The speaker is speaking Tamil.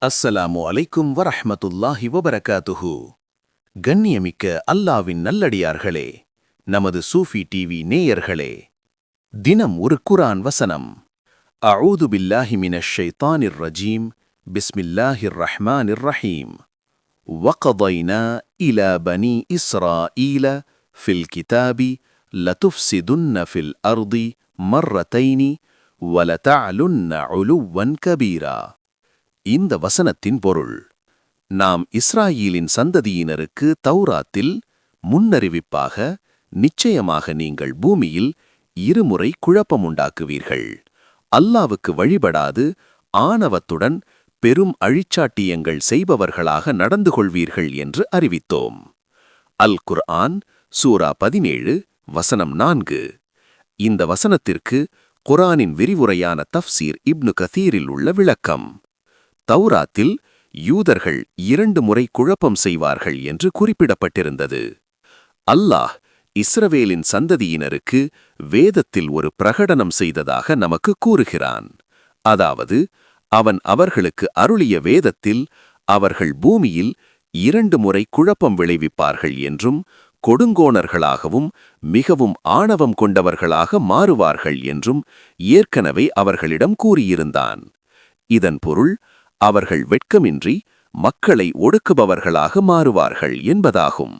அஸ்ஸலாமு அலைக்கும் வரஹ்மத்துல்லாஹி வபரகாத்துஹு. கண்ணியமிக்க அல்லாவின் நல்லடியார்களே, நமது சூஃபி டிவி நேயர்களே, தினம் ஒரு குர்ஆன் வசனம். அஊது பில்லாஹி மினஷ் ஷைத்தானிர் ரஜீம். பிஸ்மில்லாஹிர் ரஹ்மானிர் ரஹீம். வகதைனா இலா பனி இஸ்ராஈல ஃபில் கிதாபி லதுஃப்ஸிதுன்ன ஃபில் அர்தி மர்ரதைனி வலதஅலுன்ன உலுவன் கபீரா. இந்த வசனத்தின் பொருள்: நாம் இஸ்ராயீலின் சந்ததியினருக்கு தௌராத்தில் முன்னறிவிப்பாக, நிச்சயமாக நீங்கள் பூமியில் இருமுறை குழப்பமுண்டாக்குவீர்கள், அல்லாவுக்கு வழிபடாது ஆணவத்துடன் பெரும் அழிச்சாட்டியங்கள் செய்பவர்களாக நடந்து கொள்வீர்கள் என்று அறிவித்தோம். அல் குர்ஆன் சூரா 17 வசனம் 4. இந்த வசனத்திற்கு குர்ஆனின் விரிவுரையான தஃப்சீர் இப்னு கதீரில் உள்ள விளக்கம்: தௌராத்தில் யூதர்கள் 2 முறை குழப்பம் செய்வார்கள் என்று குறிப்பிடப்பட்டிருந்தது. அல்லாஹ் இஸ்ரவேலின் சந்ததியினருக்கு வேதத்தில் ஒரு பிரகடனம் செய்ததாக நமக்கு கூறுகிறான். அதாவது, அவன் அவர்களுக்கு அருளிய வேதத்தில் அவர்கள் பூமியில் 2 முறை குழப்பம் விளைவிப்பார்கள் என்றும், கொடுங்கோணர்களாகவும் மிகவும் ஆணவம் கொண்டவர்களாக மாறுவார்கள் என்றும் ஏற்கனவே அவர்களிடம் கூறியிருந்தான். இதன் பொருள், அவர்கள் வெட்கமின்றி மக்களை ஒடுக்குபவர்களாக மாறுவார்கள் என்பதாகும்.